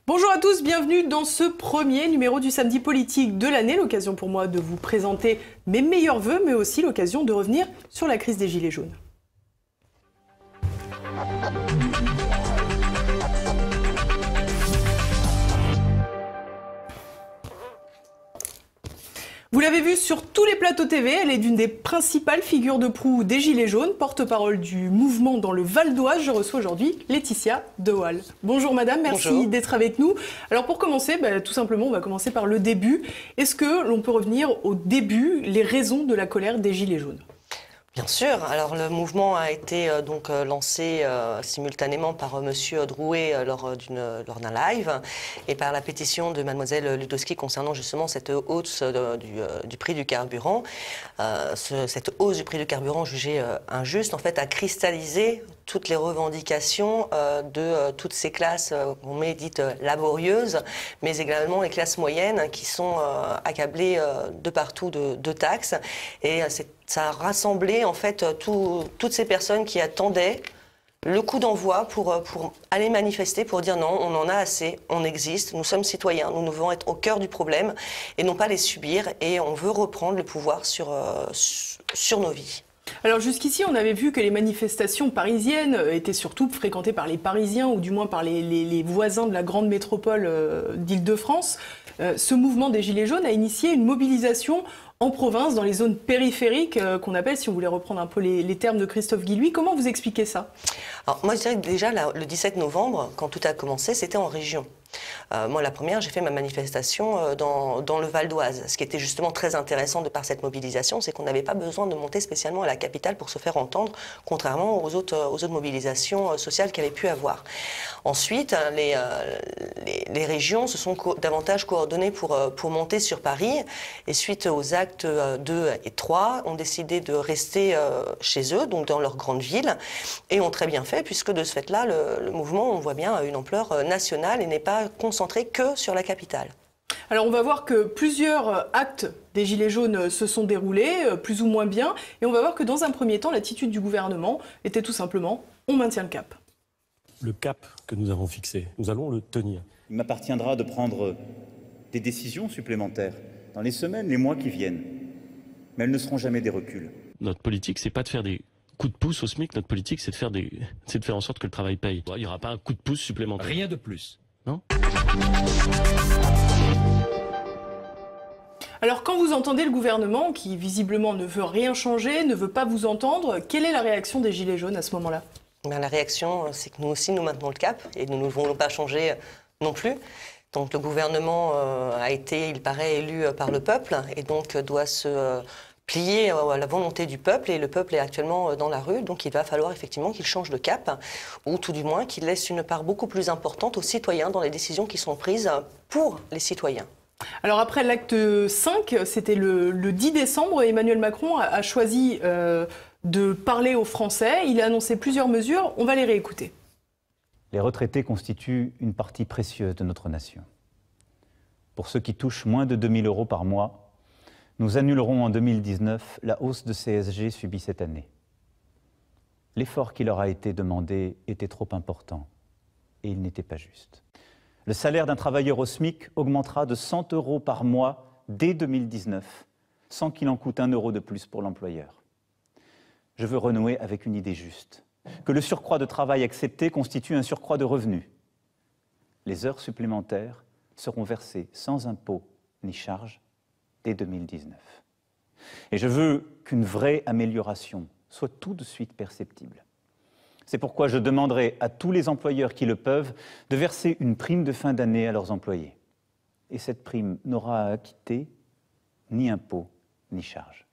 Bonjour à tous, bienvenue dans ce premier numéro du Samedi Politique de l'année. L'occasion pour moi de vous présenter mes meilleurs vœux, mais aussi l'occasion de revenir sur la crise des Gilets jaunes. Vous l'avez vu sur tous les plateaux TV, elle est d'une des principales figures de proue des Gilets jaunes, porte-parole du mouvement dans le Val d'Oise. Je reçois aujourd'hui Laetitia De Waal. Bonjour madame, merci d'être avec nous. Alors pour commencer, tout simplement, on va commencer par le début. Est-ce que l'on peut revenir au début, les raisons de la colère des Gilets jaunes ? Bien sûr. Alors le mouvement a été lancé simultanément par Monsieur Drouet lors d'un live et par la pétition de Mademoiselle Ludowski concernant justement cette hausse du prix du carburant. Cette hausse du prix du carburant jugée injuste, en fait, a cristallisé toutes les revendications de toutes ces classes qu'on met dites laborieuses, mais également les classes moyennes qui sont accablées de partout de taxes. Et ça a rassemblé en fait toutes ces personnes qui attendaient le coup d'envoi pour aller manifester, pour dire non, on en a assez, on existe, nous sommes citoyens, nous devons être au cœur du problème et non pas les subir, et on veut reprendre le pouvoir sur nos vies. Alors jusqu'ici, on avait vu que les manifestations parisiennes étaient surtout fréquentées par les Parisiens ou du moins par les voisins de la grande métropole d'Île-de-France. Ce mouvement des Gilets jaunes a initié une mobilisation en province, dans les zones périphériques qu'on appelle, si on voulait reprendre un peu les termes de Christophe Guilluy. Comment vous expliquez ça ? Alors moi je dirais que déjà le 17 novembre, quand tout a commencé, c'était en région. Moi, la première, j'ai fait ma manifestation dans le Val d'Oise. Ce qui était justement très intéressant de par cette mobilisation, c'est qu'on n'avait pas besoin de monter spécialement à la capitale pour se faire entendre, contrairement aux autres mobilisations sociales qu'il y avait pu avoir. Ensuite, les régions se sont davantage coordonnées pour monter sur Paris, et suite aux actes 2 et 3, ont décidé de rester chez eux, donc dans leur grande ville, et ont très bien fait, puisque de ce fait-là, le mouvement, on voit bien, a une ampleur nationale et n'est pas concentré que sur la capitale. Alors on va voir que plusieurs actes des Gilets jaunes se sont déroulés, plus ou moins bien, et on va voir que dans un premier temps, l'attitude du gouvernement était tout simplement « on maintient le cap ». Le cap que nous avons fixé, nous allons le tenir. Il m'appartiendra de prendre des décisions supplémentaires dans les semaines, les mois qui viennent, mais elles ne seront jamais des reculs. Notre politique, c'est pas de faire des coups de pouce au SMIC, notre politique, c'est de faire en sorte que le travail paye. Il n'y aura pas un coup de pouce supplémentaire. Rien de plus. Non ? Alors quand vous entendez le gouvernement, qui visiblement ne veut rien changer, ne veut pas vous entendre, quelle est la réaction des Gilets jaunes à ce moment-là ? La réaction, c'est que nous aussi, nous maintenons le cap, et nous ne voulons pas changer non plus. Donc le gouvernement a été, il paraît, élu par le peuple, et donc doit se plier à la volonté du peuple, et le peuple est actuellement dans la rue, donc il va falloir effectivement qu'il change de cap, ou tout du moins qu'il laisse une part beaucoup plus importante aux citoyens dans les décisions qui sont prises pour les citoyens. Alors après l'acte 5, c'était le 10 décembre, Emmanuel Macron a choisi de parler aux Français. Il a annoncé plusieurs mesures, on va les réécouter. Les retraités constituent une partie précieuse de notre nation. Pour ceux qui touchent moins de 2 000 € par mois, nous annulerons en 2019 la hausse de CSG subie cette année. L'effort qui leur a été demandé était trop important et il n'était pas juste. Le salaire d'un travailleur au SMIC augmentera de 100 € par mois dès 2019, sans qu'il en coûte 1 € de plus pour l'employeur. Je veux renouer avec une idée juste, que le surcroît de travail accepté constitue un surcroît de revenus. Les heures supplémentaires seront versées sans impôt ni charge dès 2019. Et je veux qu'une vraie amélioration soit tout de suite perceptible. C'est pourquoi je demanderai à tous les employeurs qui le peuvent de verser une prime de fin d'année à leurs employés. Et cette prime n'aura à acquitter ni impôt ni charge.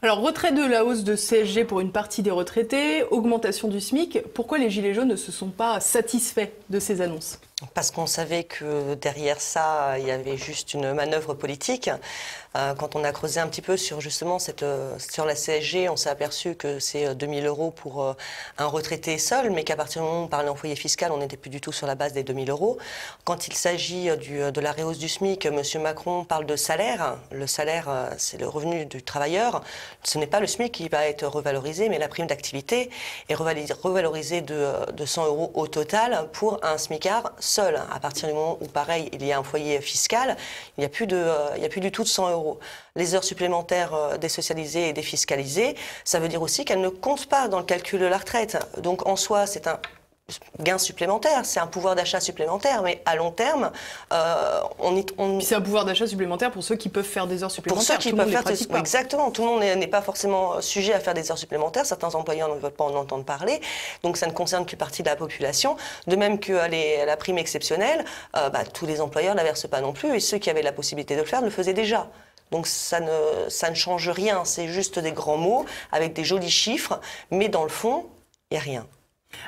Alors, retrait de la hausse de CSG pour une partie des retraités, augmentation du SMIC. Pourquoi les Gilets jaunes ne se sont pas satisfaits de ces annonces ? Parce qu'on savait que derrière ça, il y avait juste une manœuvre politique. Quand on a creusé un petit peu sur justement sur la CSG, on s'est aperçu que c'est 2 000 € pour un retraité seul, mais qu'à partir du moment où on parlait en foyer fiscal, on n'était plus du tout sur la base des 2 000 €. Quand il s'agit de la rehausse du SMIC, M. Macron parle de salaire. Le salaire, c'est le revenu du travailleur. Ce n'est pas le SMIC qui va être revalorisé, mais la prime d'activité est revalorisée de 100 € au total pour un SMICard seul. À partir du moment où, pareil, il y a un foyer fiscal, il n'y a plus du tout de 100 €. Les heures supplémentaires désocialisées et défiscalisées, ça veut dire aussi qu'elles ne comptent pas dans le calcul de la retraite. Donc en soi, c'est un gain supplémentaire, c'est un pouvoir d'achat supplémentaire, mais à long terme, c'est un pouvoir d'achat supplémentaire pour ceux qui peuvent faire des heures supplémentaires. Pour ceux qui peuvent faire exactement, tout le monde n'est pas forcément sujet à faire des heures supplémentaires, certains employeurs ne veulent pas en entendre parler, donc ça ne concerne qu'une partie de la population, de même que la prime exceptionnelle, tous les employeurs ne la versent pas non plus, et ceux qui avaient la possibilité de le faire le faisaient déjà. Donc ça ne change rien, c'est juste des grands mots avec des jolis chiffres, mais dans le fond, il n'y a rien.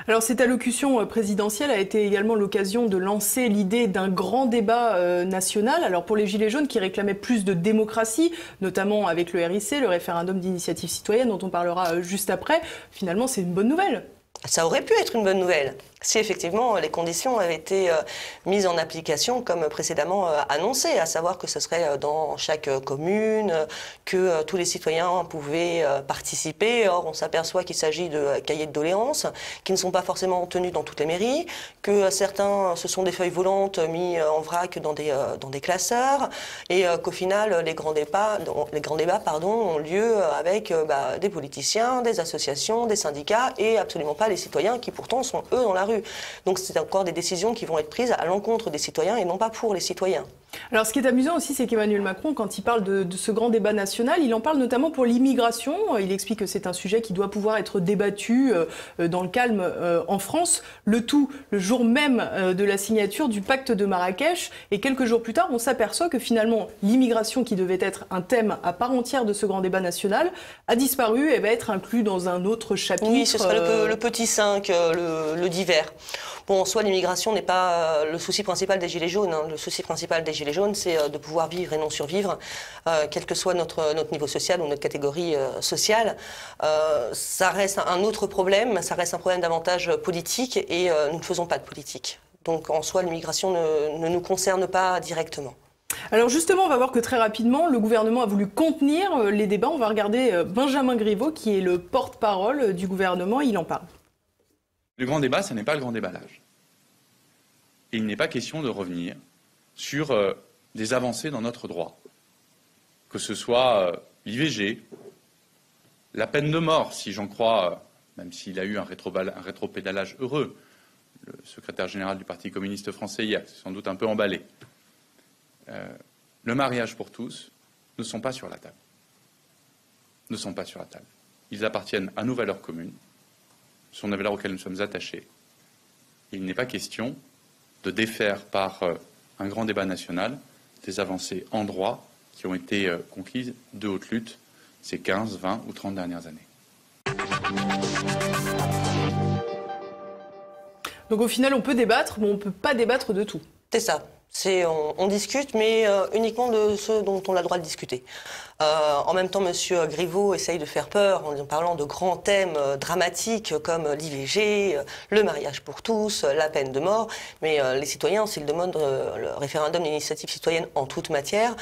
Alors cette allocution présidentielle a été également l'occasion de lancer l'idée d'un grand débat national. Alors pour les Gilets jaunes qui réclamaient plus de démocratie, notamment avec le RIC, le référendum d'initiative citoyenne dont on parlera juste après, finalement c'est une bonne nouvelle. Ça aurait pu être une bonne nouvelle si effectivement les conditions avaient été mises en application comme précédemment annoncé, à savoir que ce serait dans chaque commune, que tous les citoyens pouvaient participer. Or, on s'aperçoit qu'il s'agit de cahiers de doléances qui ne sont pas forcément tenus dans toutes les mairies, que certains, ce sont des feuilles volantes mises en vrac dans des classeurs, et qu'au final, les grands débats ont lieu avec des politiciens, des associations, des syndicats, et absolument pas les citoyens qui pourtant sont eux dans la rue. Donc c'est encore des décisions qui vont être prises à l'encontre des citoyens et non pas pour les citoyens. Alors ce qui est amusant aussi, c'est qu'Emmanuel Macron, quand il parle de ce grand débat national, il en parle notamment pour l'immigration. Il explique que c'est un sujet qui doit pouvoir être débattu dans le calme en France. Le tout le jour même de la signature du pacte de Marrakech. Et quelques jours plus tard, on s'aperçoit que finalement l'immigration, qui devait être un thème à part entière de ce grand débat national, a disparu et va être inclus dans un autre chapitre. Oui, ce sera le petit 5, le divers. Bon, en soi, l'immigration n'est pas le souci principal des Gilets jaunes. Le souci principal des Gilets jaunes, c'est de pouvoir vivre et non survivre, quel que soit notre niveau social ou notre catégorie sociale. Ça reste un autre problème, ça reste un problème davantage politique, et nous ne faisons pas de politique. Donc en soi, l'immigration ne nous concerne pas directement. Alors justement, on va voir que très rapidement, le gouvernement a voulu contenir les débats. On va regarder Benjamin Griveaux, qui est le porte-parole du gouvernement, il en parle. Le grand débat, ce n'est pas le grand déballage. Il n'est pas question de revenir sur des avancées dans notre droit, que ce soit l'IVG, la peine de mort, si j'en crois, même s'il a eu un rétropédalage heureux, le secrétaire général du Parti communiste français hier, c'est sans doute un peu emballé. Le mariage pour tous ne sont pas sur la table. Ne sont pas sur la table. Ils appartiennent à nos valeurs communes. Ce sont des valeurs auxquelles nous sommes attachés. Il n'est pas question de défaire par un grand débat national des avancées en droit qui ont été conquises de haute lutte ces 15, 20 ou 30 dernières années. Donc au final, on peut débattre, mais on ne peut pas débattre de tout. C'est ça. On discute, mais uniquement de ce dont on a le droit de discuter. En même temps, M. Griveaux essaye de faire peur en parlant de grands thèmes dramatiques comme l'IVG, le mariage pour tous, la peine de mort. Mais les citoyens, s'ils demandent le référendum d'initiative citoyenne en toute matière,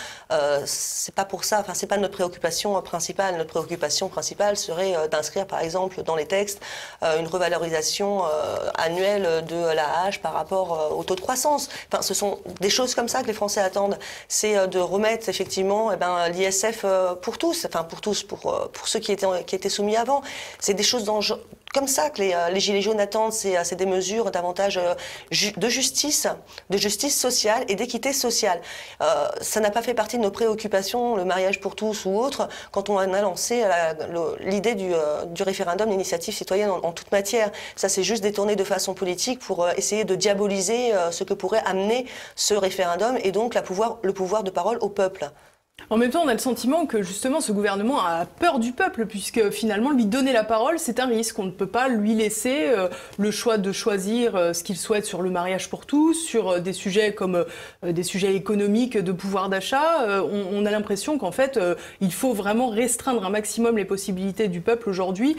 c'est pas pour ça. Enfin, c'est pas notre préoccupation principale. Notre préoccupation principale serait d'inscrire, par exemple, dans les textes, une revalorisation annuelle de l'AAH par rapport au taux de croissance. Enfin, ce sont des choses comme ça que les Français attendent. C'est de remettre effectivement l'ISF pour tous, enfin pour tous, pour ceux qui étaient soumis avant. C'est des choses comme ça que les Gilets jaunes attendent. C'est des mesures davantage de justice sociale et d'équité sociale. Ça n'a pas fait partie de nos préoccupations, le mariage pour tous ou autre, quand on a lancé l'idée du référendum d'initiative citoyenne en toute matière. Ça, c'est juste détourné de façon politique pour essayer de diaboliser ce que pourrait amener ce référendum et donc le pouvoir de parole au peuple. En même temps, on a le sentiment que justement ce gouvernement a peur du peuple, puisque finalement lui donner la parole, c'est un risque. On ne peut pas lui laisser le choix de choisir ce qu'il souhaite sur le mariage pour tous, sur des sujets comme des sujets économiques, de pouvoir d'achat. On a l'impression qu'en fait, il faut vraiment restreindre un maximum les possibilités du peuple aujourd'hui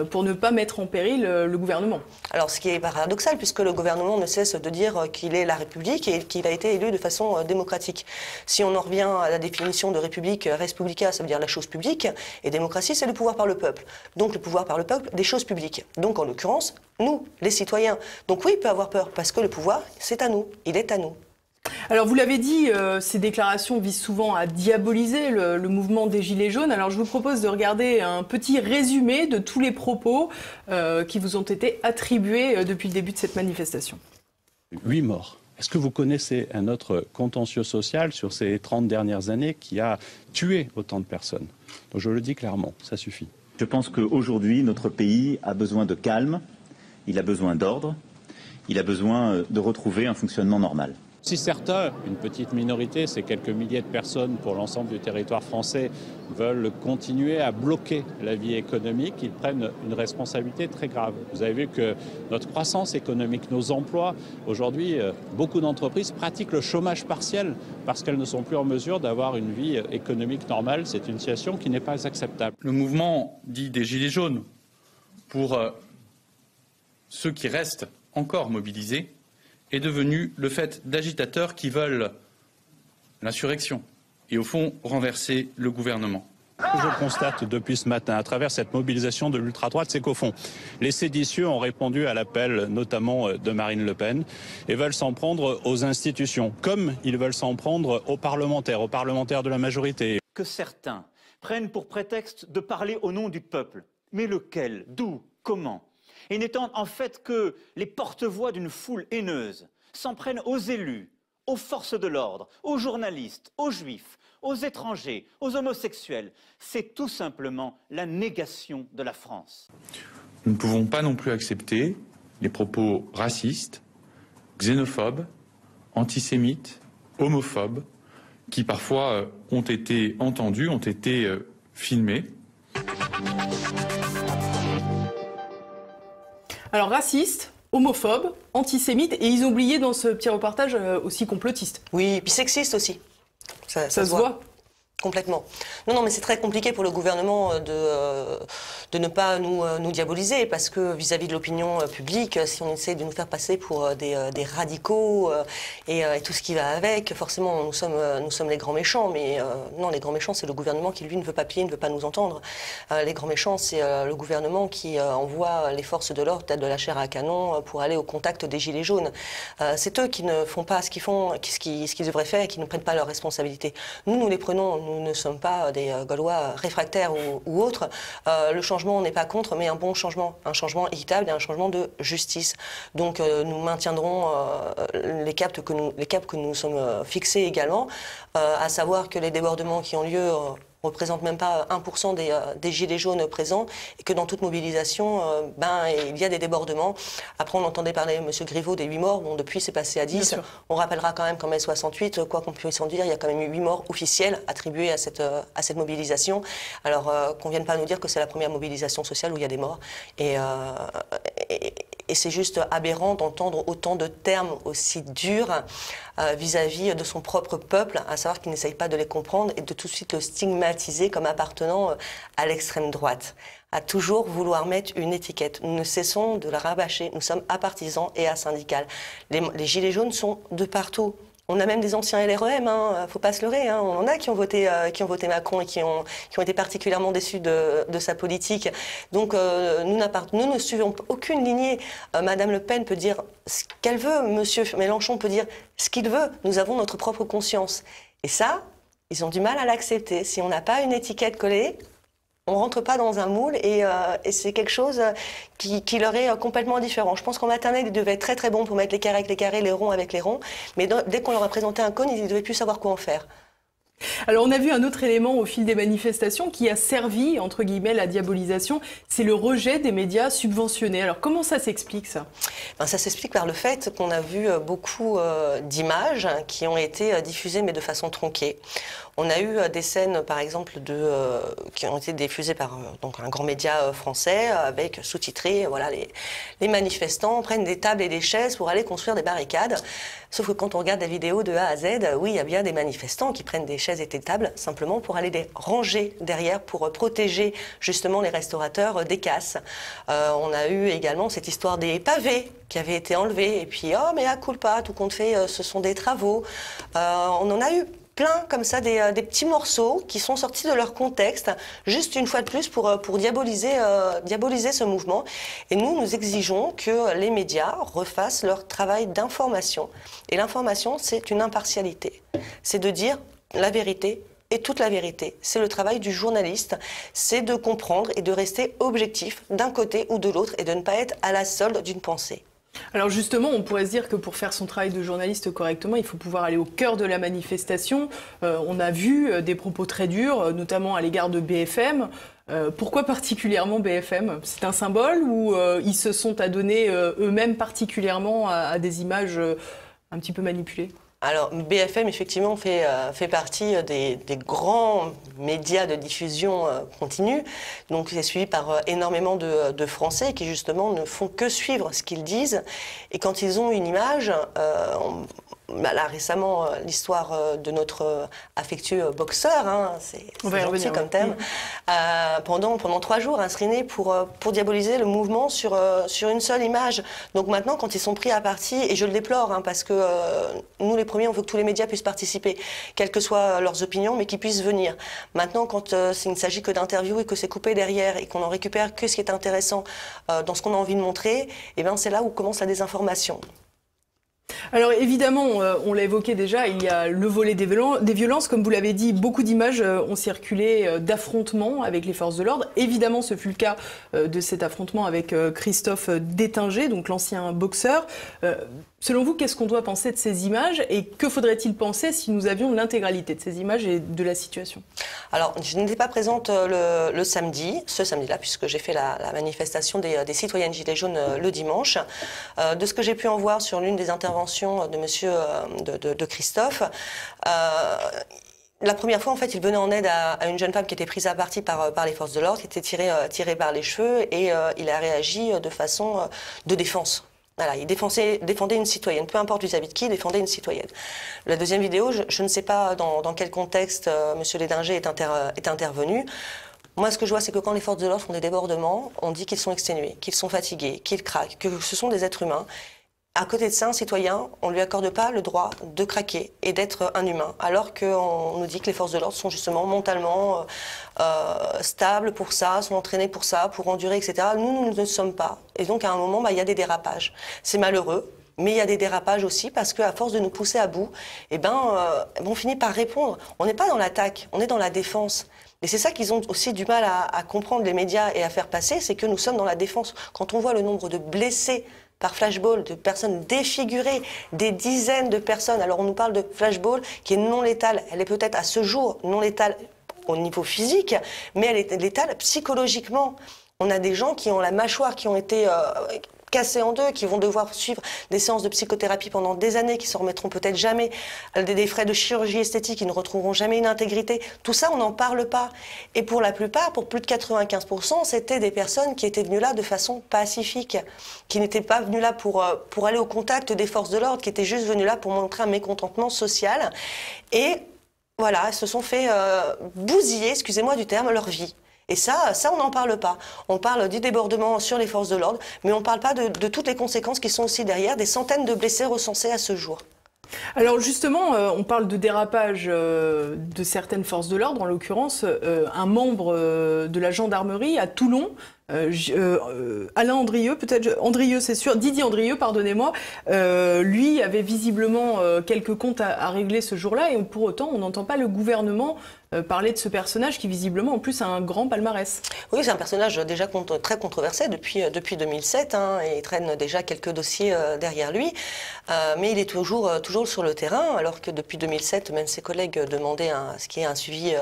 pour ne pas mettre en péril le gouvernement. Alors, ce qui est paradoxal, puisque le gouvernement ne cesse de dire qu'il est la République et qu'il a été élu de façon démocratique. Si on en revient à la définition de République, res publica, ça veut dire la chose publique, et démocratie, c'est le pouvoir par le peuple. Donc le pouvoir par le peuple des choses publiques. Donc en l'occurrence, nous, les citoyens. Donc oui, il peut avoir peur, parce que le pouvoir, c'est à nous, il est à nous. Alors vous l'avez dit, ces déclarations visent souvent à diaboliser le mouvement des Gilets jaunes. Alors je vous propose de regarder un petit résumé de tous les propos qui vous ont été attribués depuis le début de cette manifestation. 8 morts. Est-ce que vous connaissez un autre contentieux social sur ces 30 dernières années qui a tué autant de personnes? Donc je le dis clairement, ça suffit. Je pense qu'aujourd'hui, notre pays a besoin de calme, il a besoin d'ordre, il a besoin de retrouver un fonctionnement normal. Si certains, une petite minorité, c'est quelques milliers de personnes pour l'ensemble du territoire français, veulent continuer à bloquer la vie économique, ils prennent une responsabilité très grave. Vous avez vu que notre croissance économique, nos emplois, aujourd'hui, beaucoup d'entreprises pratiquent le chômage partiel parce qu'elles ne sont plus en mesure d'avoir une vie économique normale. C'est une situation qui n'est pas acceptable. Le mouvement dit des Gilets jaunes, pour ceux qui restent encore mobilisés, est devenu le fait d'agitateurs qui veulent l'insurrection et au fond renverser le gouvernement. Ce que je constate depuis ce matin à travers cette mobilisation de l'ultra-droite, c'est qu'au fond, les séditieux ont répondu à l'appel notamment de Marine Le Pen et veulent s'en prendre aux institutions, comme ils veulent s'en prendre aux parlementaires de la majorité. Que certains prennent pour prétexte de parler au nom du peuple. Mais lequel? D'où? Comment? Et n'étant en fait que les porte-voix d'une foule haineuse, s'en prennent aux élus, aux forces de l'ordre, aux journalistes, aux juifs, aux étrangers, aux homosexuels. C'est tout simplement la négation de la France. Nous ne pouvons pas non plus accepter les propos racistes, xénophobes, antisémites, homophobes, qui parfois ont été entendus, ont été filmés. Alors raciste, homophobe, antisémite, et ils ont oublié dans ce petit reportage aussi complotiste. Oui, et puis sexiste aussi. Ça se voit. Complètement. Non, mais c'est très compliqué pour le gouvernement de ne pas nous diaboliser, parce que vis-à-vis de l'opinion publique, si on essaie de nous faire passer pour des radicaux et tout ce qui va avec, forcément nous sommes les grands méchants, mais non, les grands méchants, c'est le gouvernement qui, lui, ne veut pas plier, ne veut pas nous entendre. Les grands méchants, c'est le gouvernement qui envoie les forces de l'ordre, tête de la chair à canon, pour aller au contact des Gilets jaunes. C'est eux qui ne font pas ce qu'ils devraient faire et qui ne prennent pas leurs responsabilités. Nous les prenons. Nous ne sommes pas des Gaulois réfractaires ou autres. Le changement, on n'est pas contre, mais un bon changement. Un changement équitable et un changement de justice. Donc nous maintiendrons les caps que nous sommes fixés également, à savoir que les débordements qui ont lieu représente même pas 1% des gilets jaunes présents, et que dans toute mobilisation, il y a des débordements. Après, on entendait parler, M. Griveaux, des 8 morts. Bon, depuis, c'est passé à 10. On rappellera quand même qu'en mai 68, quoi qu'on puisse en dire, il y a quand même eu 8 morts officiels attribués à cette mobilisation. Alors, qu'on vienne pas nous dire que c'est la première mobilisation sociale où il y a des morts. Et c'est juste aberrant d'entendre autant de termes aussi durs vis-à-vis de son propre peuple, à savoir qu'il n'essaye pas de les comprendre et de tout de suite le stigmatiser comme appartenant à l'extrême droite. À toujours vouloir mettre une étiquette. Nous ne cessons de la rabâcher. Nous sommes apartisans et asyndicales. Les gilets jaunes sont de partout. On a même des anciens LREM, faut pas se leurrer. On en a qui ont voté Macron et qui ont été particulièrement déçus de sa politique. Donc nous ne suivons aucune lignée. Madame Le Pen peut dire ce qu'elle veut, Monsieur Mélenchon peut dire ce qu'il veut. Nous avons notre propre conscience. Et ça, ils ont du mal à l'accepter. Si on n'a pas une étiquette collée, on ne rentre pas dans un moule et c'est quelque chose qui leur est complètement différent. Je pense qu'en maternelle, ils devaient être très très bons pour mettre les carrés avec les carrés, les ronds avec les ronds, mais dès qu'on leur a présenté un cône, ils ne devaient plus savoir quoi en faire. Alors on a vu un autre élément au fil des manifestations qui a servi, entre guillemets, la diabolisation, c'est le rejet des médias subventionnés. Alors comment ça s'explique ça? Ça s'explique par le fait qu'on a vu beaucoup d'images qui ont été diffusées mais de façon tronquée. On a eu des scènes, par exemple, qui ont été diffusées par donc un grand média français avec sous-titré, voilà, les manifestants prennent des tables et des chaises pour aller construire des barricades. Sauf que quand on regarde la vidéo de A à Z, oui, il y a bien des manifestants qui prennent des chaises et des tables simplement pour aller les ranger derrière, pour protéger justement les restaurateurs des casses. On a eu également cette histoire des pavés qui avaient été enlevés et puis oh mais à culpa, tout compte fait, ce sont des travaux. On en a eu plein comme ça, des petits morceaux qui sont sortis de leur contexte, juste une fois de plus pour diaboliser ce mouvement. Et nous exigeons que les médias refassent leur travail d'information. Et l'information, c'est une impartialité. C'est de dire la vérité et toute la vérité. C'est le travail du journaliste, c'est de comprendre et de rester objectif d'un côté ou de l'autre et de ne pas être à la solde d'une pensée. Alors justement, on pourrait se dire que pour faire son travail de journaliste correctement, il faut pouvoir aller au cœur de la manifestation. On a vu des propos très durs, notamment à l'égard de BFM. Pourquoi particulièrement BFM? C'est un symbole ou ils se sont adonnés eux-mêmes particulièrement à des images un petit peu manipulées? Alors BFM effectivement fait partie des grands médias de diffusion continue, donc c'est suivi par énormément de Français qui justement ne font que suivre ce qu'ils disent, et quand ils ont une image, là récemment l'histoire de notre affectueux boxeur, hein, c'est gentil comme terme, pendant 3 jours inscriné pour diaboliser le mouvement sur une seule image. Donc maintenant quand ils sont pris à partie, et je le déplore hein, parce que nous les premiers on veut que tous les médias puissent participer, quelles que soient leurs opinions, mais qu'ils puissent venir. Maintenant quand il ne s'agit que d'interviews et que c'est coupé derrière et qu'on en récupère que ce qui est intéressant dans ce qu'on a envie de montrer, et ben c'est là où commence la désinformation. Alors évidemment, on l'a évoqué déjà, il y a le volet des violences. Comme vous l'avez dit, beaucoup d'images ont circulé d'affrontements avec les forces de l'ordre. Évidemment, ce fut le cas de cet affrontement avec Christophe Détinger, donc l'ancien boxeur. Selon vous, qu'est-ce qu'on doit penser de ces images et que faudrait-il penser si nous avions l'intégralité de ces images et de la situation? Alors, je n'étais pas présente ce samedi-là, puisque j'ai fait la manifestation des citoyennes Gilets jaunes le dimanche. De ce que j'ai pu en voir sur l'une des interventions de Christophe, la première fois, en fait, il venait en aide à une jeune femme qui était prise à partie par les forces de l'ordre, qui était tirée par les cheveux, et il a réagi de façon de défense. Voilà, il défendait une citoyenne, peu importe vis-à-vis de qui, il défendait une citoyenne. La deuxième vidéo, je ne sais pas dans quel contexte M. Détinger est intervenu. Moi, ce que je vois, c'est que quand les forces de l'ordre font des débordements, on dit qu'ils sont exténués, qu'ils sont fatigués, qu'ils craquent, que ce sont des êtres humains. À côté de ça, un citoyen, on ne lui accorde pas le droit de craquer et d'être un humain, alors qu'on nous dit que les forces de l'ordre sont justement mentalement stables pour ça, sont entraînées pour ça, pour endurer, etc. Nous ne le sommes pas. Et donc, à un moment, il y a des dérapages. C'est malheureux, mais il y a des dérapages aussi, parce qu'à force de nous pousser à bout, on finit par répondre. On n'est pas dans l'attaque, on est dans la défense. Et c'est ça qu'ils ont aussi du mal à comprendre, les médias, et à faire passer, c'est que nous sommes dans la défense. Quand on voit le nombre de blessés par flashball, de personnes défigurées, des dizaines de personnes. Alors on nous parle de flashball qui est non létale. Elle est peut-être à ce jour non létale au niveau physique, mais elle est létale psychologiquement. On a des gens qui ont la mâchoire, qui ont été cassés en deux, qui vont devoir suivre des séances de psychothérapie pendant des années, qui s'en remettront peut-être jamais, des frais de chirurgie esthétique, qui ne retrouveront jamais une intégrité. Tout ça, on n'en parle pas. Et pour la plupart, pour plus de 95%, c'était des personnes qui étaient venues là de façon pacifique, qui n'étaient pas venues là pour aller au contact des forces de l'ordre, qui étaient juste venues là pour montrer un mécontentement social. Et voilà, elles se sont fait bousiller, excusez-moi du terme, leur vie. Et ça on n'en parle pas. On parle du débordement sur les forces de l'ordre, mais on ne parle pas de toutes les conséquences qui sont aussi derrière, des centaines de blessés recensés à ce jour. Alors justement, on parle de dérapage de certaines forces de l'ordre, en l'occurrence un membre de la gendarmerie à Toulon Alain Andrieux, peut-être Andrieux, c'est sûr, Didier Andrieux, pardonnez-moi, lui avait visiblement quelques comptes à régler ce jour-là, et pour autant, on n'entend pas le gouvernement parler de ce personnage qui visiblement en plus a un grand palmarès. Oui, c'est un personnage déjà très controversé depuis 2007, hein, et il traîne déjà quelques dossiers derrière lui, mais il est toujours sur le terrain, alors que depuis 2007, même ses collègues demandaient ce qui est un suivi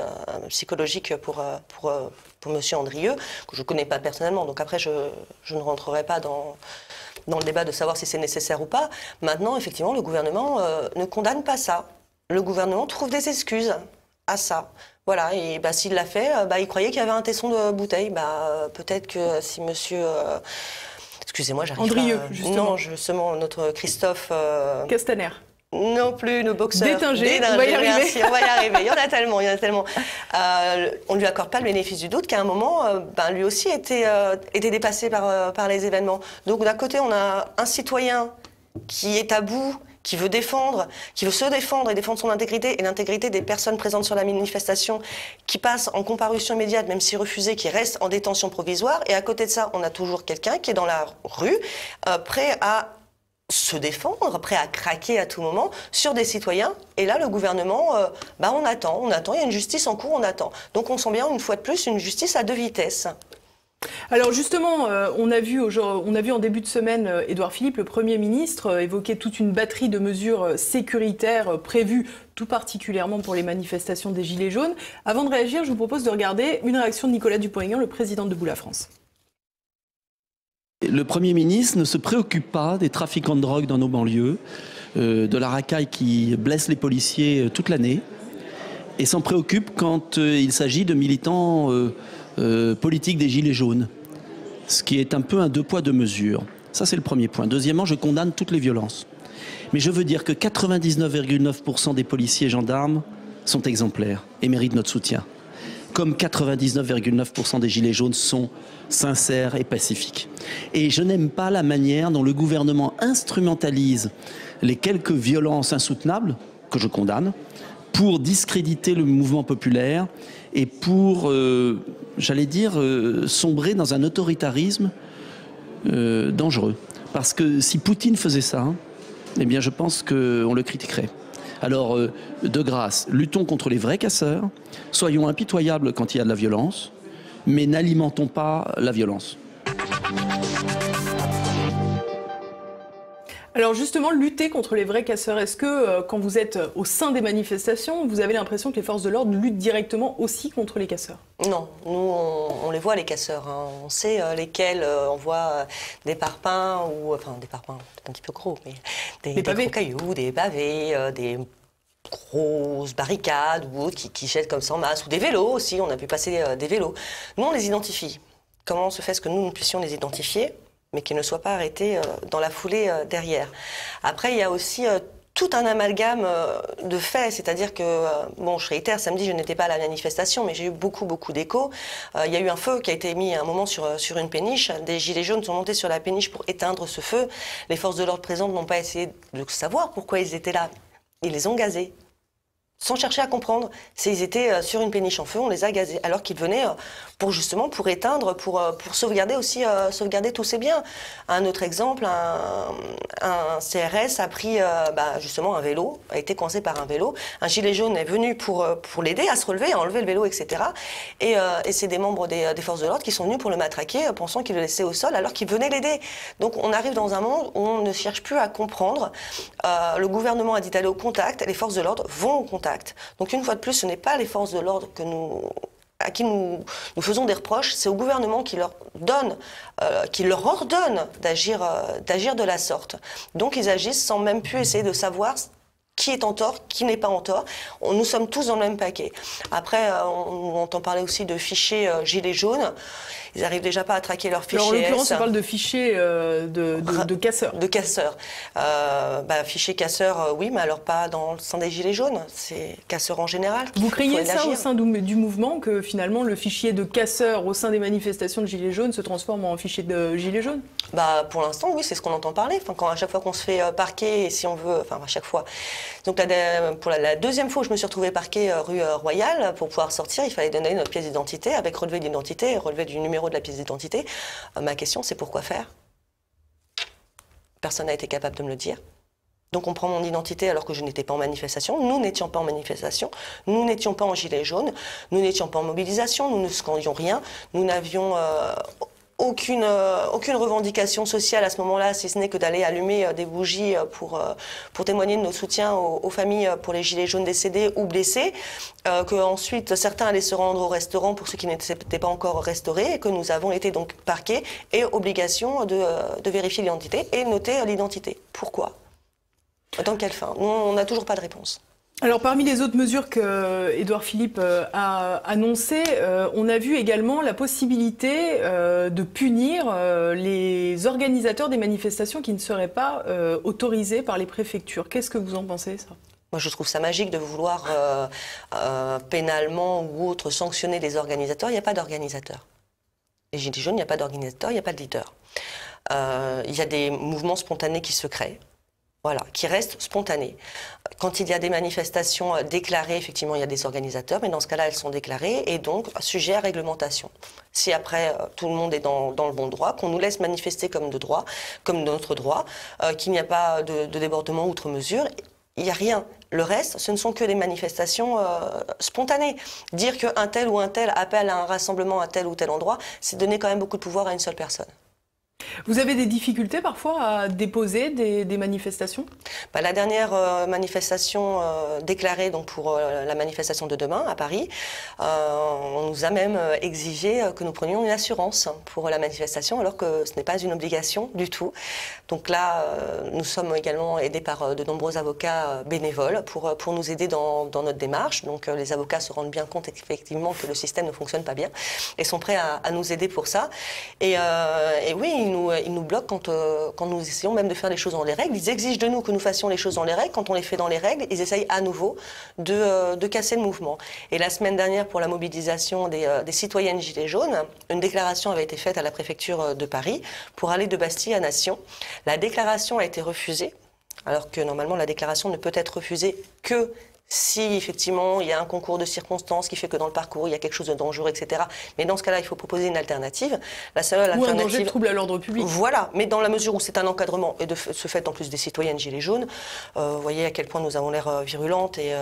psychologique pour monsieur Andrieux, que je ne connais pas personnellement, donc après je ne rentrerai pas dans le débat de savoir si c'est nécessaire ou pas. Maintenant, effectivement, le gouvernement ne condamne pas ça. Le gouvernement trouve des excuses à ça. Voilà, et s'il l'a fait, il croyait qu'il y avait un tesson de bouteille. Peut-être que si monsieur... excusez-moi, j'arrive Andrieux, pas... justement. Non, justement, notre Christophe... Castaner. Non plus, nos boxeurs. Détingé, on va y arriver. Merci, on va y arriver. Il y en a tellement. On ne lui accorde pas le bénéfice du doute qu'à un moment, lui aussi était dépassé par les événements. Donc d'un côté, on a un citoyen qui est à bout, qui veut se défendre et défendre son intégrité et l'intégrité des personnes présentes sur la manifestation, qui passe en comparution immédiate, même si refusé, qui reste en détention provisoire. Et à côté de ça, on a toujours quelqu'un qui est dans la rue, prêt à se défendre, prêt à craquer à tout moment sur des citoyens. Et là, le gouvernement, on attend, il y a une justice en cours, on attend. Donc on sent bien, une fois de plus, une justice à deux vitesses. Alors justement, on a vu en début de semaine Édouard Philippe, le Premier ministre, évoquer toute une batterie de mesures sécuritaires prévues tout particulièrement pour les manifestations des Gilets jaunes. Avant de réagir, je vous propose de regarder une réaction de Nicolas Dupont-Aignan, le président de Debout la France. Le Premier ministre ne se préoccupe pas des trafiquants de drogue dans nos banlieues, de la racaille qui blesse les policiers toute l'année, et s'en préoccupe quand il s'agit de militants politiques des Gilets jaunes, ce qui est un peu un deux poids deux mesures. Ça, c'est le premier point. Deuxièmement, je condamne toutes les violences. Mais je veux dire que 99,9% des policiers et gendarmes sont exemplaires et méritent notre soutien. Comme 99,9% des Gilets jaunes sont sincères et pacifiques. Et je n'aime pas la manière dont le gouvernement instrumentalise les quelques violences insoutenables, que je condamne, pour discréditer le mouvement populaire et pour, sombrer dans un autoritarisme dangereux. Parce que si Poutine faisait ça, eh bien je pense qu'on le critiquerait. Alors, de grâce, luttons contre les vrais casseurs, soyons impitoyables quand il y a de la violence, mais n'alimentons pas la violence. Alors justement, lutter contre les vrais casseurs, est-ce que quand vous êtes au sein des manifestations, vous avez l'impression que les forces de l'ordre luttent directement aussi contre les casseurs? Non, nous on les voit les casseurs, hein. On sait lesquels, on voit des parpaings, des parpaings, c'est un petit peu gros, mais des gros cailloux, des pavés, des grosses barricades ou autres qui jettent comme ça en masse, ou des vélos aussi, on a pu passer des vélos. Nous on les identifie. Comment se fait-ce que nous puissions les identifier, mais qu'ils ne soient pas arrêtés dans la foulée derrière. Après, il y a aussi tout un amalgame de faits, c'est-à-dire que, je réitère, samedi, je n'étais pas à la manifestation, mais j'ai eu beaucoup d'échos. Il y a eu un feu qui a été mis à un moment sur une péniche. Des gilets jaunes sont montés sur la péniche pour éteindre ce feu. Les forces de l'ordre présentes n'ont pas essayé de savoir pourquoi ils étaient là. Ils les ont gazés. Sans chercher à comprendre, s'ils étaient sur une péniche en feu, on les a gazés, alors qu'ils venaient pour éteindre, pour sauvegarder aussi, sauvegarder tous ces biens. Un autre exemple, un CRS a pris justement un vélo, a été coincé par un vélo. Un gilet jaune est venu pour l'aider à se relever, à enlever le vélo, etc. Et c'est des membres des forces de l'ordre qui sont venus pour le matraquer, pensant qu'il le laissait au sol, alors qu'il venait l'aider. Donc on arrive dans un monde où on ne cherche plus à comprendre. Le gouvernement a dit d'aller au contact, les forces de l'ordre vont au contact. Donc une fois de plus, ce n'est pas les forces de l'ordre à qui nous faisons des reproches, c'est au gouvernement qui leur ordonne d'agir de la sorte. Donc ils agissent sans même plus essayer de savoir qui est en tort, qui n'est pas en tort. Nous sommes tous dans le même paquet. Après, on entend parler aussi de fichiers gilets jaunes. Ils n'arrivent déjà pas à traquer leurs fichiers. Alors, en l'occurrence, on parle de fichiers de casseurs. De casseurs. Fichiers casseurs, oui, mais alors pas dans le sein des gilets jaunes. C'est casseurs en général. Vous craignez ça au sein du mouvement, que finalement le fichier de casseurs au sein des manifestations de gilets jaunes se transforme en fichier de gilets jaunes? Pour l'instant, oui, c'est ce qu'on entend parler. À chaque fois qu'on se fait parquer, et si on veut, à chaque fois. Donc pour la deuxième fois où je me suis retrouvée parquée rue Royale, pour pouvoir sortir, il fallait donner notre pièce d'identité avec relevé d'identité et relevé du numéro numéro de la pièce d'identité. Ma question, c'est pourquoi faire? Personne n'a été capable de me le dire. Donc on prend mon identité alors que je n'étais pas en manifestation, nous n'étions pas en manifestation, nous n'étions pas en gilet jaune, nous n'étions pas en mobilisation, nous ne scandions rien, nous n'avions aucune revendication sociale à ce moment-là, si ce n'est que d'aller allumer des bougies pour témoigner de nos soutiens aux familles pour les gilets jaunes décédés ou blessés, qu'ensuite certains allaient se rendre au restaurant pour ceux qui n'étaient pas encore restaurés, et que nous avons été donc parqués et obligation de vérifier l'identité et noter l'identité. Pourquoi ? Dans quelle fin? On n'a toujours pas de réponse. Alors, parmi les autres mesures que Édouard Philippe a annoncées, on a vu également la possibilité de punir les organisateurs des manifestations qui ne seraient pas autorisés par les préfectures. Qu'est-ce que vous en pensez, ça? Moi, je trouve ça magique de vouloir pénalement ou autre sanctionner les organisateurs. Il n'y a pas d'organisateurs. Les Gilets jaunes, il n'y a pas d'organisateurs, il n'y a pas de leader. Il y a des mouvements spontanés qui se créent. Voilà, qui restent spontanés. Quand il y a des manifestations déclarées, effectivement, il y a des organisateurs, mais dans ce cas-là, elles sont déclarées et donc sujet à réglementation. Si après, tout le monde est dans le bon droit, qu'on nous laisse manifester comme de droit, comme de notre droit, qu'il n'y a pas de débordement outre mesure, il n'y a rien. Le reste, ce ne sont que des manifestations spontanées. Dire qu'un tel ou un tel appelle à un rassemblement à tel ou tel endroit, c'est donner quand même beaucoup de pouvoir à une seule personne. Vous avez des difficultés parfois à déposer des manifestations? La dernière manifestation déclarée donc pour la manifestation de demain à Paris, on nous a même exigé que nous prenions une assurance pour la manifestation alors que ce n'est pas une obligation du tout. Donc là, nous sommes également aidés par de nombreux avocats bénévoles pour nous aider dans notre démarche. Donc les avocats se rendent bien compte effectivement que le système ne fonctionne pas bien et sont prêts à nous aider pour ça. Et oui, ils nous bloquent quand nous essayons même de faire les choses dans les règles. Ils exigent de nous que nous fassions les choses dans les règles. Quand on les fait dans les règles, ils essayent à nouveau de casser le mouvement. Et la semaine dernière, pour la mobilisation des citoyennes Gilets jaunes, une déclaration avait été faite à la préfecture de Paris pour aller de Bastille à Nation. La déclaration a été refusée, alors que normalement la déclaration ne peut être refusée que si effectivement il y a un concours de circonstances qui fait que dans le parcours il y a quelque chose de dangereux, etc. Mais dans ce cas-là, il faut proposer une alternative. La seule alternative, ou un danger de trouble à l'ordre public. Voilà, mais dans la mesure où c'est un encadrement, et de ce fait en plus des citoyennes Gilets jaunes, vous voyez à quel point nous avons l'air virulentes et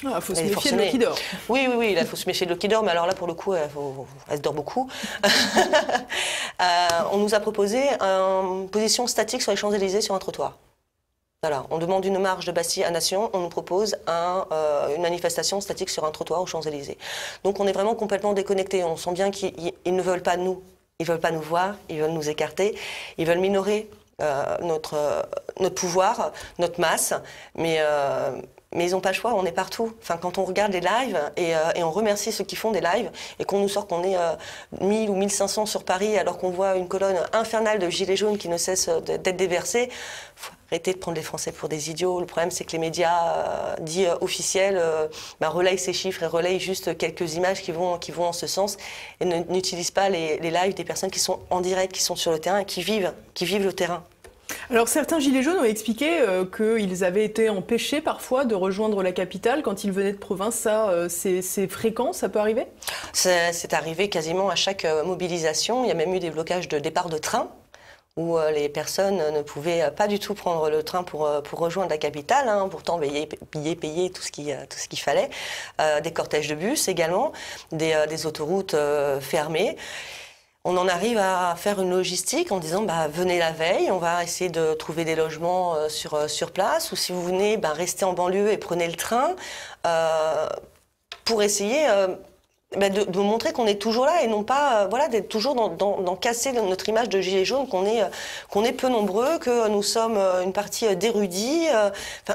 il faut se méfier de l'eau qui dort. Oui, il faut se méfier de l'eau qui dort, mais alors là pour le coup, elle se dort beaucoup. On nous a proposé une position statique sur les Champs-Élysées sur un trottoir. Voilà, on demande une marche de Bastille à Nation, on nous propose une manifestation statique sur un trottoir aux Champs-Élysées. Donc on est vraiment complètement déconnectés. On sent bien qu'ils ne veulent pas nous, ils veulent pas nous voir, ils veulent nous écarter, ils veulent minorer notre pouvoir, notre masse, mais ils n'ont pas le choix, on est partout. Enfin, quand on regarde les lives et on remercie ceux qui font des lives et qu'on nous sort qu'on est 1000 ou 1500 sur Paris alors qu'on voit une colonne infernale de gilets jaunes qui ne cesse d'être déversée, faut arrêter de prendre les Français pour des idiots. Le problème, c'est que les médias dits officiels relayent ces chiffres et relayent juste quelques images qui vont en ce sens et n'utilisent pas les lives des personnes qui sont en direct, qui sont sur le terrain et qui vivent le terrain. Alors certains Gilets jaunes ont expliqué qu'ils avaient été empêchés parfois de rejoindre la capitale quand ils venaient de province. Ça, c'est fréquent, ça peut arriver? C'est arrivé quasiment à chaque mobilisation. Il y a même eu des blocages de départ de train où les personnes ne pouvaient pas du tout prendre le train pour rejoindre la capitale, pourtant payer tout ce qu'il fallait. Des cortèges de bus également, des autoroutes fermées. On en arrive à faire une logistique en disant venez la veille, on va essayer de trouver des logements sur place, ou si vous venez, restez en banlieue et prenez le train pour essayer de montrer qu'on est toujours là et non pas d'être toujours dans casser notre image de gilet jaune, qu'on est peu nombreux, que nous sommes une partie d'érudits.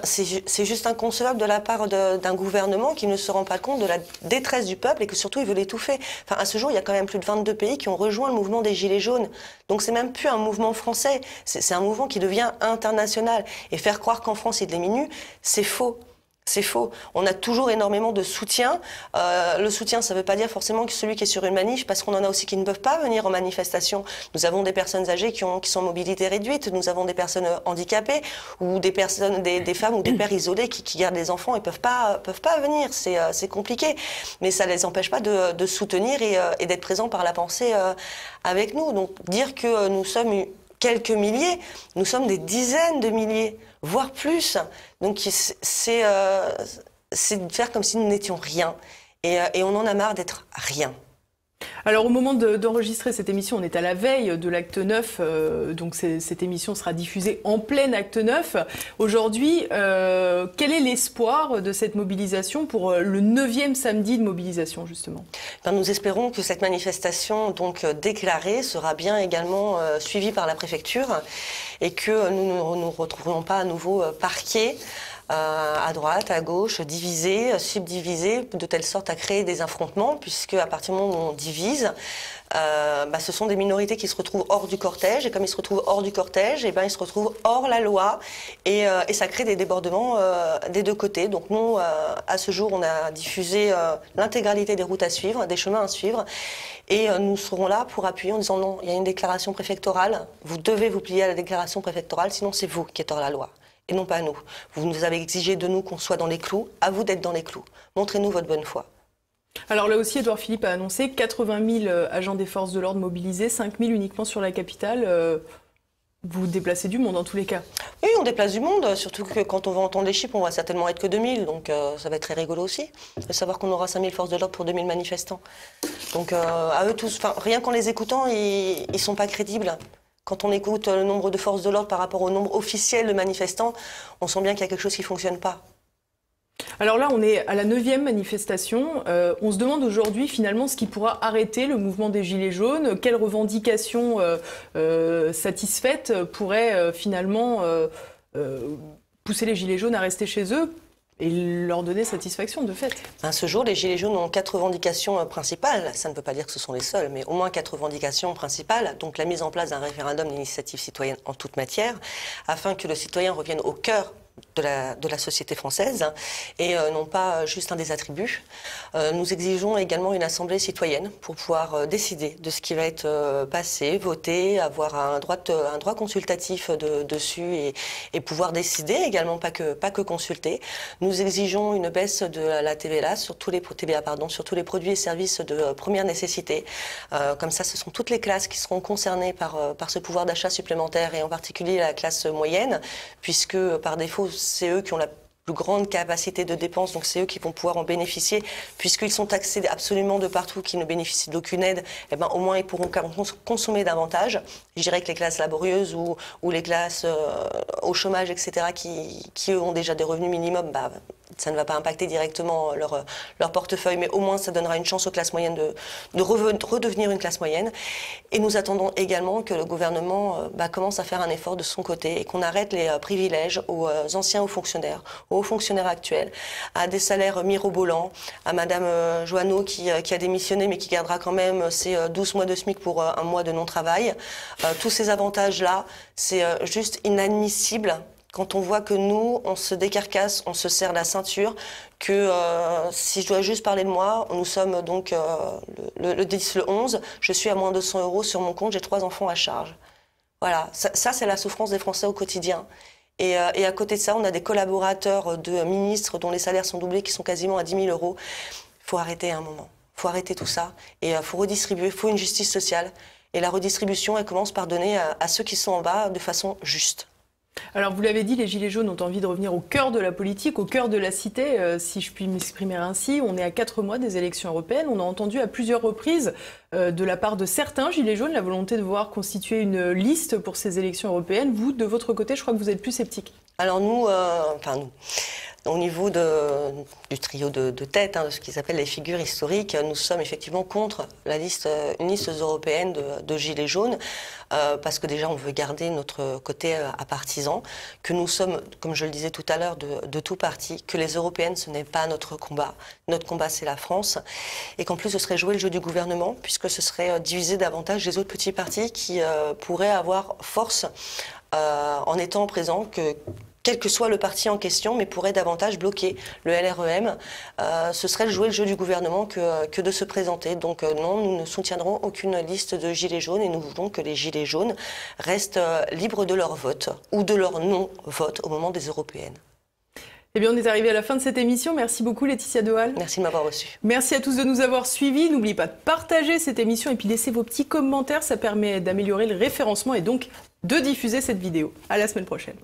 C'est juste inconcevable de la part d'un gouvernement qui ne se rend pas compte de la détresse du peuple et que surtout il veut l'étouffer. À ce jour, il y a quand même plus de 22 pays qui ont rejoint le mouvement des gilets jaunes. Donc c'est même plus un mouvement français, c'est un mouvement qui devient international. Et faire croire qu'en France il diminue, c'est faux. C'est faux. On a toujours énormément de soutien. Le soutien, ça ne veut pas dire forcément que celui qui est sur une manif, parce qu'on en a aussi qui ne peuvent pas venir en manifestation. Nous avons des personnes âgées qui sont en mobilité réduite, nous avons des personnes handicapées, ou des personnes, des femmes ou des pères isolés qui gardent des enfants et peuvent pas venir. C'est compliqué. Mais ça ne les empêche pas de soutenir et d'être présents par la pensée avec nous. Donc dire que nous sommes quelques milliers, nous sommes des dizaines de milliers, voire plus. Donc c'est de faire comme si nous n'étions rien. Et on en a marre d'être rien. Alors au moment d'enregistrer cette émission, on est à la veille de l'acte 9, donc cette émission sera diffusée en plein acte 9. Aujourd'hui, quel est l'espoir de cette mobilisation pour le 9e samedi de mobilisation justement? Nous espérons que cette manifestation donc déclarée sera bien également suivie par la préfecture et que nous ne nous retrouverons pas à nouveau parqués à droite, à gauche, divisés, subdivisés, de telle sorte à créer des affrontements, puisque à partir du moment où on divise, ce sont des minorités qui se retrouvent hors du cortège, et comme ils se retrouvent hors du cortège, ils se retrouvent hors la loi, et ça crée des débordements des deux côtés. Donc nous, à ce jour, on a diffusé l'intégralité des routes à suivre, des chemins à suivre, et nous serons là pour appuyer en disant non, il y a une déclaration préfectorale, vous devez vous plier à la déclaration préfectorale, sinon c'est vous qui êtes hors la loi. Et non pas nous. Vous nous avez exigé de nous qu'on soit dans les clous, à vous d'être dans les clous. Montrez-nous votre bonne foi. Alors là aussi, Édouard Philippe a annoncé 80 000 agents des forces de l'ordre mobilisés, 5 000 uniquement sur la capitale. Vous déplacez du monde en tous les cas? Oui, on déplace du monde, surtout que quand on va entendre les chiffres, on va certainement être que 2000, donc ça va être très rigolo aussi, de savoir qu'on aura 5000 forces de l'ordre pour 2000 manifestants. Donc à eux tous, rien qu'en les écoutant, ils ne sont pas crédibles. Quand on écoute le nombre de forces de l'ordre par rapport au nombre officiel de manifestants, on sent bien qu'il y a quelque chose qui ne fonctionne pas. Alors là, on est à la 9e manifestation. On se demande aujourd'hui finalement ce qui pourra arrêter le mouvement des Gilets jaunes. Quelles revendications satisfaites pourraient finalement pousser les Gilets jaunes à rester chez eux et leur donner satisfaction de fait? À ce jour, les Gilets jaunes ont 4 revendications principales. Ça ne veut pas dire que ce sont les seules, mais au moins 4 revendications principales. Donc la mise en place d'un référendum d'initiative citoyenne en toute matière, afin que le citoyen revienne au cœur de la société française et non pas juste un des attributs. Nous exigeons également une assemblée citoyenne pour pouvoir décider de ce qui va être passé, voté, avoir un droit consultatif dessus et pouvoir décider également, pas que consulter. Nous exigeons une baisse de la TVA sur tous les produits et services de première nécessité. Comme ça, ce sont toutes les classes qui seront concernées par ce pouvoir d'achat supplémentaire et en particulier la classe moyenne, puisque par défaut, c'est eux qui ont la plus grande capacité de dépenses, donc c'est eux qui vont pouvoir en bénéficier, puisqu'ils sont taxés absolument de partout, qu'ils ne bénéficient d'aucune aide, au moins ils pourront consommer davantage. Je dirais que les classes laborieuses ou les classes au chômage, etc., qui eux ont déjà des revenus minimums, ça ne va pas impacter directement leur portefeuille, mais au moins ça donnera une chance aux classes moyennes de redevenir une classe moyenne. Et nous attendons également que le gouvernement commence à faire un effort de son côté et qu'on arrête les privilèges aux anciens hauts fonctionnaires, aux hauts fonctionnaires actuels, à des salaires mirobolants, à Madame Joanneau qui a démissionné mais qui gardera quand même ses 12 mois de SMIC pour un mois de non-travail. Tous ces avantages-là, c'est juste inadmissible. Quand on voit que nous, on se décarcasse, on se serre la ceinture, que si je dois juste parler de moi, nous sommes donc le 10, le 11, je suis à moins de 200 € sur mon compte, j'ai 3 enfants à charge. Voilà, ça c'est la souffrance des Français au quotidien. Et à côté de ça, on a des collaborateurs de ministres dont les salaires sont doublés, qui sont quasiment à 10 000 €. Il faut arrêter un moment, il faut arrêter tout ça, et il faut redistribuer, il faut une justice sociale. Et la redistribution, elle commence par donner à ceux qui sont en bas de façon juste. Alors vous l'avez dit, les Gilets jaunes ont envie de revenir au cœur de la politique, au cœur de la cité, si je puis m'exprimer ainsi. On est à 4 mois des élections européennes. On a entendu à plusieurs reprises de la part de certains Gilets jaunes la volonté de voir constituer une liste pour ces élections européennes. Vous, de votre côté, je crois que vous êtes plus sceptique. Alors nous, au niveau du trio de tête, de ce qu'ils appellent les figures historiques, nous sommes effectivement contre une liste européenne de Gilets jaunes, parce que déjà on veut garder notre côté apartisan, que nous sommes, comme je le disais tout à l'heure, de tout parti, que les européennes ce n'est pas notre combat c'est la France, et qu'en plus ce serait jouer le jeu du gouvernement, puisque ce serait diviser davantage les autres petits partis qui pourraient avoir force en étant présents, quel que soit le parti en question, mais pourrait davantage bloquer le LREM. Ce serait jouer le jeu du gouvernement que de se présenter. Donc non, nous ne soutiendrons aucune liste de gilets jaunes et nous voulons que les gilets jaunes restent libres de leur vote ou de leur non-vote au moment des européennes. Eh bien, on est arrivé à la fin de cette émission. Merci beaucoup, Laetitia Dewaal. Merci de m'avoir reçu. Merci à tous de nous avoir suivis. N'oubliez pas de partager cette émission et puis laissez vos petits commentaires. Ça permet d'améliorer le référencement et donc de diffuser cette vidéo. À la semaine prochaine.